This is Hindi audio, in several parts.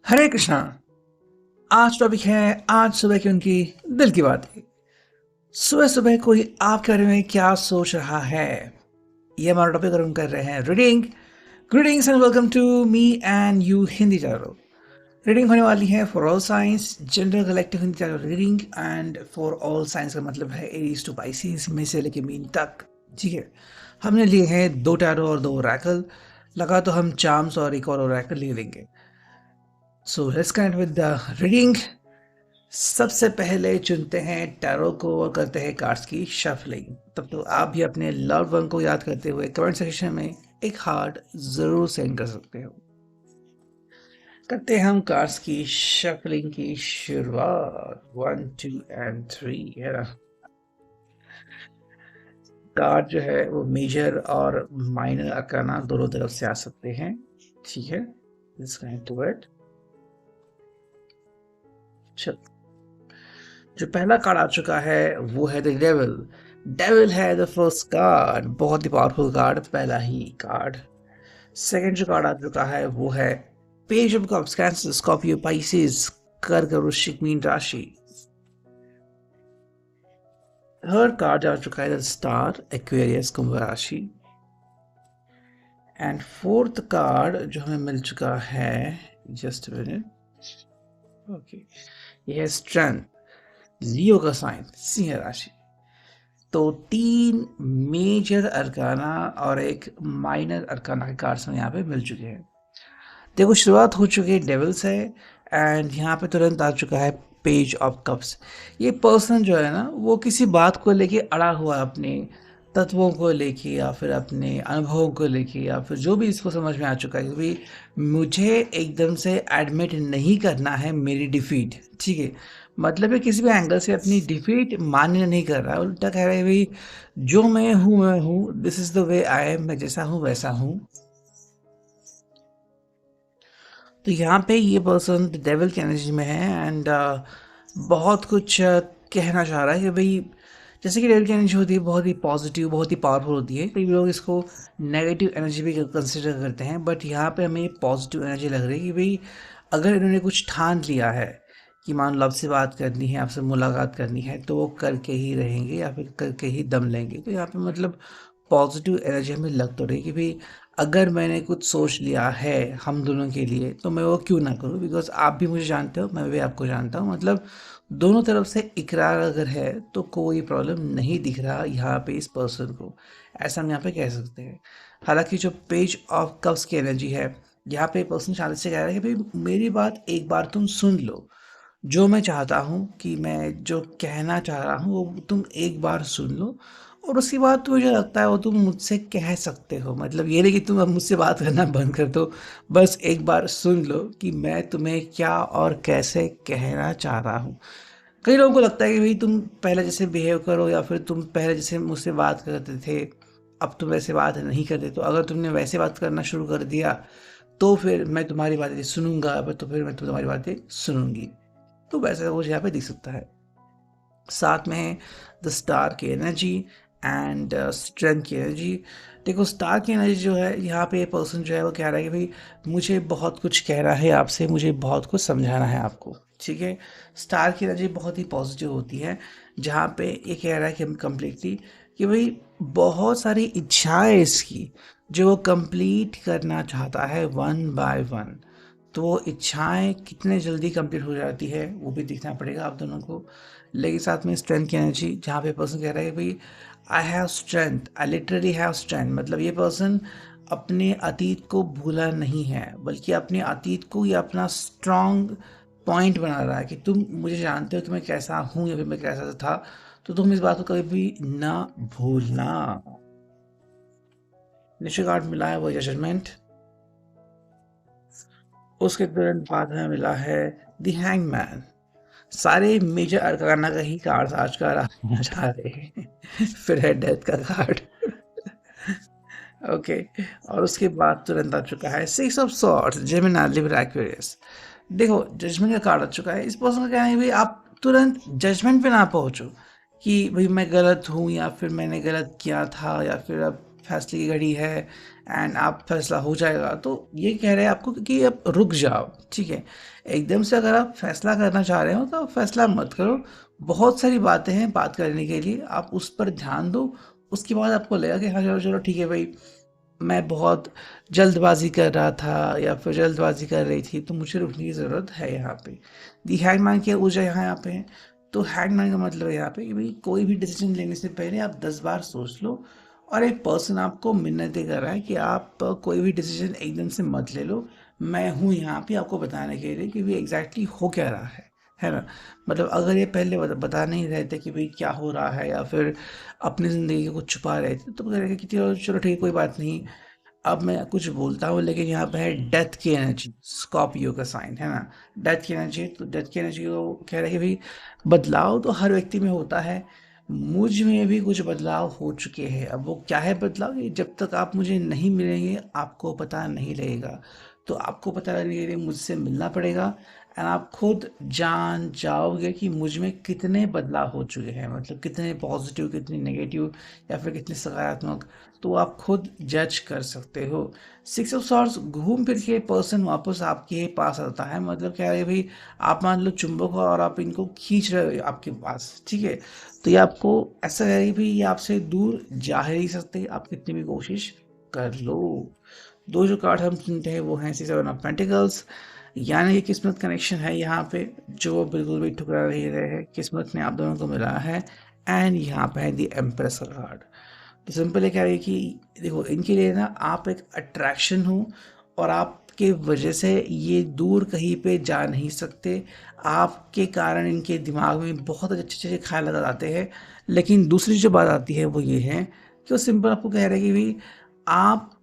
हरे कृष्णा। आज टॉपिक है आज सुबह की उनकी दिल की बातें। सुबह सुबह कोई आपके बारे में क्या सोच रहा है, ये हमारा टॉपिक और हम कर रहे हैं reading. Greetings and welcome to me and you Hindi channel. Reading होने वाली है for all science general collective Hindi channel reading. And for all science का मतलब है एरीज टू पाइसेस में से लेके मीन तक। ठीक है, हमने लिए हैं 2 टैरो और 2 ओरेकल। लगा तो हम चार्म्स और एक और ओरेकल ले लेंगे। So let's connect with the reading. सबसे पहले चुनते हैं टैरो को और करते हैं कार्ड्स की शफलिंग। तब तो आप भी अपने लव्ड वन को याद करते हुए कमेंट सेक्शन में एक हार्ट जरूर सेंड कर सकते हो। करते हैं हम कार्ड्स की शफलिंग की शुरुआत। 1 2 एंड 3 है ना। कार्ड जो है वो मेजर और माइनर अरकाना दोनों तरफ से आ सकते हैं। ठीक है, लेट्स गेट टू इट। चल, जो पहला कार्ड आ चुका है वो है द डेविल। डेविल है द फर्स्ट कार्ड, बहुत ही पावरफुल कार्ड, पहला ही कार्ड। सेकंड जो कार्ड आ चुका है वो है page of cups, cancer, Scorpio, Pisces, कर्क, वृश्चिक, मीन राशि। थर्ड कार्ड आ चुका है द स्टार, एक्वेरियस, कुंभ राशि। एंड फोर्थ कार्ड जो हमें मिल चुका है, जस्ट मिनट, ओके, ये है स्ट्रेंथ, लियो का साइन, सिंह राशि। तो 3 मेजर अरकाना और एक माइनर अरकाना के कार्ड्स हमें यहाँ पे मिल चुके हैं। देखो, शुरुआत हो चुकी है डेविल से एंड यहाँ पे तुरंत आ चुका है पेज ऑफ कप्स। ये पर्सन जो है ना वो किसी बात को लेके अड़ा हुआ है, अपने तत्वों को लेके या फिर अपने अनुभवों को लेके, या फिर जो भी इसको समझ में आ चुका है कि भाई मुझे एकदम से एडमिट नहीं करना है मेरी डिफीट। ठीक है, मतलब ये किसी भी एंगल से अपनी डिफीट मान्य नहीं कर रहा है, उल्टा कह रहा है भाई जो मैं हूँ, this is the way I am, मैं जैसा हूँ वैसा हूँ। तो यहाँ पे ये पर्सन डेविल की एनर्जी में है एंड बहुत कुछ कहना चाह रहा है कि भाई जैसे कि डेविल की एनर्जी होती है बहुत ही पॉजिटिव, बहुत ही पावरफुल होती है। कई लोग इसको नेगेटिव एनर्जी भी कंसिडर करते हैं, बट यहाँ पे हमें पॉजिटिव एनर्जी लग रही है कि भाई अगर इन्होंने कुछ ठान लिया है कि मान लो आपसे बात करनी है, आपसे मुलाकात करनी है, तो वो करके ही रहेंगे या फिर करके ही दम लेंगे। तो यहाँ पे मतलब पॉजिटिव एनर्जी हमें लग तो रही कि भाई अगर मैंने कुछ सोच लिया है हम दोनों के लिए तो मैं वो क्यों ना करूं, बिकॉज आप भी मुझे जानते हो, मैं भी आपको जानता हूं। मतलब दोनों तरफ से इकरार अगर है तो कोई प्रॉब्लम नहीं दिख रहा यहाँ पे इस पर्सन को, ऐसा हम यहाँ पे कह सकते हैं। हालांकि जो पेज ऑफ कप्स की एनर्जी है, यहाँ पे पर्सन शांति से कह रहा है कि भाई मेरी बात एक बार तुम सुन लो। जो मैं चाहता हूँ कि मैं जो कहना चाह रहा हूँ वो तुम एक बार सुन लो, और उसके बाद तो मुझे लगता है वो तुम मुझसे कह सकते हो। मतलब ये नहीं कि तुम अब मुझसे बात करना बंद कर दो, बस एक बार सुन लो कि मैं तुम्हें क्या और कैसे कहना चाह रहा हूँ। कई लोगों को लगता है कि भाई तुम पहले जैसे बिहेव करो, या फिर तुम पहले जैसे मुझसे बात करते थे अब तुम वैसे बात नहीं करते। तो अगर तुमने वैसे बात करना शुरू कर दिया तो फिर मैं तुम्हारी बातें सुनूंगा, तो फिर मैं तुम्हारी बातें सुनूंगी। तो वैसा कुछ यहाँ पे दिख सकता है। साथ में द स्टार की एनर्जी एंड स्ट्रेंथ की एनर्जी। देखो, स्टार की एनर्जी जो है यहाँ पे पर्सन जो है वो कह रहा है कि भाई मुझे बहुत कुछ कहना है आपसे, मुझे बहुत कुछ समझाना है आपको। ठीक है, स्टार की एनर्जी बहुत ही पॉजिटिव होती है, जहाँ पे ये कह रहा है कि हम कम्प्लीटली कि भाई बहुत सारी इच्छाएं इसकी जो वो कंप्लीट करना चाहता है वन बाय वन। तो वो इच्छाएं कितने जल्दी कंप्लीट हो जाती है वो भी देखना पड़ेगा आप दोनों को। लेकिन साथ में स्ट्रेंथ की एनर्जी, जहाँ पे पर्सन कह रहा है भाई I have strength, I literally have strength. मतलब ये पर्सन अपने अतीत को भूला नहीं है, बल्कि अपने अतीत को ये अपना स्ट्रॉन्ग पॉइंट बना रहा है कि तुम मुझे जानते हो कि मैं कैसा हूँ या फिर मैं कैसा था, तो तुम इस बात को कभी भी ना भूलना। नीचे कार्ड मिला है वो जजमेंट। उसके तुरंत बाद हमें मिला है द हैंगमैन। सारे मेजर अरकाना का ही कार्ड आज का आना चाह रहे हैं। फिर है डेथ का कार्ड। ओके, और उसके बाद तुरंत आ चुका है 6 of swords, Gemini, Libra, Aquarius. देखो, जजमेंट का कार्ड आ चुका है। इस पर्सन का कहना है भाई आप तुरंत जजमेंट पे ना पहुंचो कि भाई मैं गलत हूँ या फिर मैंने गलत किया था या फिर अब फैसले की घड़ी है एंड आप फैसला हो जाएगा, तो ये कह रहे हैं आपको कि आप रुक जाओ, ठीक है। एकदम से अगर आप फैसला करना चाह रहे हो तो आप फैसला मत करो। बहुत सारी बातें हैं बात करने के लिए, आप उस पर ध्यान दो। उसके बाद आपको लगेगा कि हाँ चलो चलो ठीक है भाई, मैं बहुत जल्दबाजी कर रहा था या फिर जल्दबाजी कर रही थी, तो मुझे रुकने की ज़रूरत है यहाँ पे। दी हैंगमैन की ऊर्जा यहाँ पे है। तो हैंगमैन का मतलब है यहाँ पे कि भाई कोई भी डिसीजन लेने से पहले आप 10 बार सोच लो। और एक पर्सन आपको मिन्नतें कर रहा है कि आप कोई भी डिसीजन एकदम से मत ले लो। मैं हूँ यहाँ पे आपको बताने के लिए कि भाई एग्जैक्टली हो क्या रहा है ना। मतलब अगर ये पहले बता नहीं रहे थे कि भाई क्या हो रहा है या फिर अपनी ज़िंदगी को कुछ छुपा रहे थे, तो कह रहे कि चलो चलो ठीक है, कोई बात नहीं। अब मैं कुछ बोलता हूँ, लेकिन यहाँ पे है डेथ की एनर्जी, स्कॉर्पियो का साइन है ना। डेथ की एनर्जी, तो डेथ की एनर्जी को कह रहे हैं कि भाई बदलाव तो हर व्यक्ति में होता है। मुझ में भी कुछ बदलाव हो चुके हैं। अब वो क्या है बदलाव, ये जब तक आप मुझे नहीं मिलेंगे आपको पता नहीं लगेगा। तो आपको पता लगने के लिए मुझसे मिलना पड़ेगा एंड आप खुद जान जाओगे कि मुझ में कितने बदलाव हो चुके हैं, मतलब कितने पॉजिटिव, कितने नेगेटिव या फिर कितने सकारात्मक। तो आप खुद जज कर सकते हो। सिक्स ऑफ सॉर्ड्स घूम फिर के पर्सन वापस आपके पास आता है, मतलब क्या है भाई, आप मान लो चुंबक हो और आप इनको खींच रहे हो आपके पास, ठीक है। तो ये आपको ऐसा है कि भाई ये आपसे दूर जा ही नहीं सकते, आप कितनी भी कोशिश कर लो। दो जो कार्ड हम सुनते हैं वो हैं सेवन ऑफ पेंटिकल्स, यानी कि किस्मत कनेक्शन है यहाँ पे, जो बिल्कुल भी ठुकरा नहीं रहे हैं, किस्मत ने आप दोनों को मिला है। एंड यहाँ पे है दी एम्प्रेस का कार्ड। तो सिंपल है क्या है कि देखो इनके लिए ना आप एक अट्रैक्शन हो और आपके वजह से ये दूर कहीं पे जा नहीं सकते। आपके कारण इनके दिमाग में बहुत अच्छे अच्छे ख्याल आते हैं। लेकिन दूसरी जो बात आती है वो ये है कि वो सिंपल आपको कह रहे हैं कि भाई आप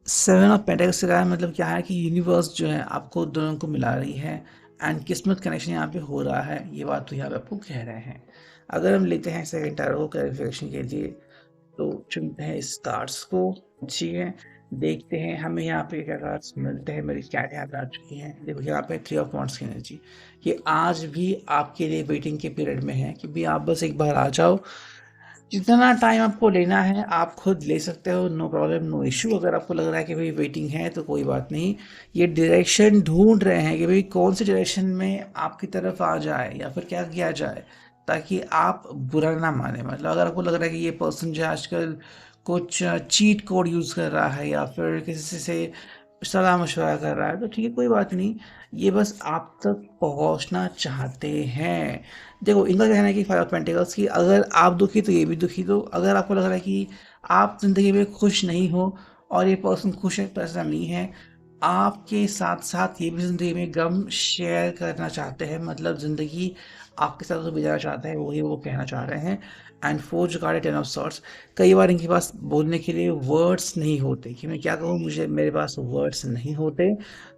सेवन ऑफ पेंटेकल्स का मतलब क्या है कि यूनिवर्स जो है आपको दोनों को मिला रही है एंड किस्मत कनेक्शन यहाँ पे हो रहा है, ये बात तो यहाँ पे आपको कह रहे हैं। अगर हम लेते हैं सेकंड टैरो को क्लैरिफिकेशन के लिए, तो चुनते हैं स्टार्स को, ठीक है। देखते हैं हमें यहाँ पे क्या कार्ड्स मिलते हैं। मेरी कैट यहाँ पे आ चुकी है, देखो यहाँ पे थ्री ऑफ वांड्स की एनर्जी। ये आज भी आपके लिए वेटिंग के पीरियड में है कि भी आप बस एक बार आ जाओ। जितना टाइम आपको लेना है आप खुद ले सकते हो, नो प्रॉब्लम नो इशू। अगर आपको लग रहा है कि भाई वेटिंग है तो कोई बात नहीं। ये डायरेक्शन ढूंढ रहे हैं कि भाई कौन से डायरेक्शन में आपकी तरफ आ जाए या फिर क्या किया जाए ताकि आप बुरा ना माने। मतलब अगर आपको लग रहा है कि ये पर्सन जो आजकल कुछ चीट कोड यूज़ कर रहा है या फिर किसी से सलाह मशवरा कर रहा है, तो ठीक है कोई बात नहीं। ये बस आप तक पहुंचना चाहते हैं। देखो इनका कहना है कि फाइव ऑफ पेंटिकल्स की अगर आप दुखी तो ये भी दुखी। तो अगर आपको लग रहा है कि आप ज़िंदगी में खुश नहीं हो और ये पर्सन खुश है, तो ऐसा नहीं है। आपके साथ साथ ये भी ज़िंदगी में गम शेयर करना चाहते हैं, मतलब ज़िंदगी आपके साथ जो बिताना चाहते हैं वही वो कहना चाह रहे हैं। एंड फोर जो कार्ड है टेन ऑफ सॉर्ट्स, कई बार इनके पास बोलने के लिए वर्ड्स नहीं होते कि मैं क्या कहूँ, मुझे मेरे पास वर्ड्स नहीं होते।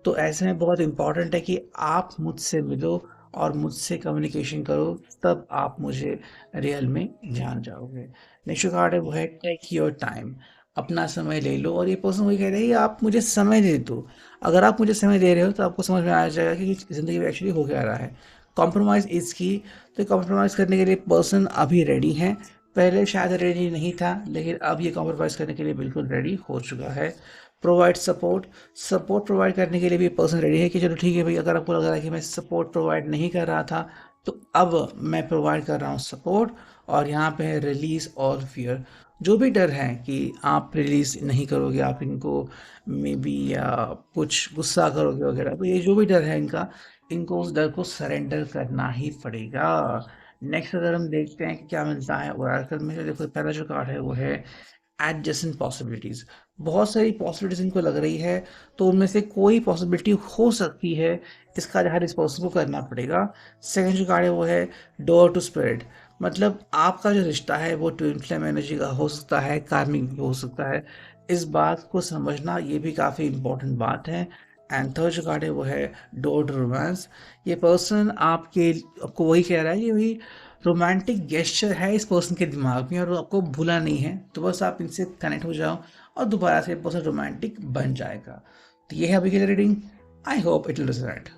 तो ऐसे में बहुत इंपॉर्टेंट है कि आप मुझसे मिलो और मुझसे कम्युनिकेशन करो, तब आप मुझे रियल में जान जाओगे। नेक्स्ट कार्ड है वो है टेक योर टाइम, अपना समय ले लो। और ये पर्सन वही कह रहे हैं कि आप मुझे समय दे दो। अगर आप मुझे समय दे रहे हो तो आपको समझ में आ जाएगा कि ज़िंदगी में एक्चुअली हो क्या रहा है। कॉम्प्रोमाइज़ इसकी, तो कॉम्प्रोमाइज़ करने के लिए पर्सन अभी रेडी है। पहले शायद रेडी नहीं था, लेकिन अब ये कॉम्प्रोमाइज़ करने के लिए बिल्कुल रेडी हो चुका है। प्रोवाइड सपोर्ट, सपोर्ट प्रोवाइड करने के लिए भी पर्सन रेडी है कि चलो ठीक है भाई, अगर आपको लग रहा है कि मैं सपोर्ट प्रोवाइड नहीं कर रहा था तो अब मैं प्रोवाइड कर रहा हूँ सपोर्ट। और यहाँ पे है रिलीज और फियर, जो भी डर है कि आप रिलीज नहीं करोगे, आप इनको मे बी या कुछ गुस्सा करोगे वगैरह, तो ये जो भी डर है इनका, इनको उस डर को सरेंडर करना ही पड़ेगा। नेक्स्ट अगर हम देखते हैं कि क्या मिलता है ओरेकल में, तो देखो पहला जो कार्ड है वो है एडजेसेंट पॉसिबिलिटीज़। बहुत सारी पॉसिबिलिटीज़ इनको लग रही है, तो उनमें से कोई पॉसिबिलिटी हो सकती है, इसका ध्यान इस पर्सन को करना पड़ेगा। सेकंड जो कार्ड है वो है डोर टू स्पिरिट, मतलब आपका जो रिश्ता है वो ट्विन फ्लेम एनर्जी का हो सकता है, कार्मिक भी हो सकता है। इस बात को समझना ये भी काफ़ी इंपॉर्टेंट बात है। एंड थर्ड जो कार्ड है वो है डोर टू रोमांस, ये पर्सन आपको वही कह रहा है कि भाई रोमांटिक गेस्चर है इस पर्सन के दिमाग में और वो आपको भूला नहीं है, तो बस आप इनसे कनेक्ट हो जाओ और दोबारा से पर्सन रोमांटिक बन जाएगा। तो ये है अभी के लिए reading. I hope it will result.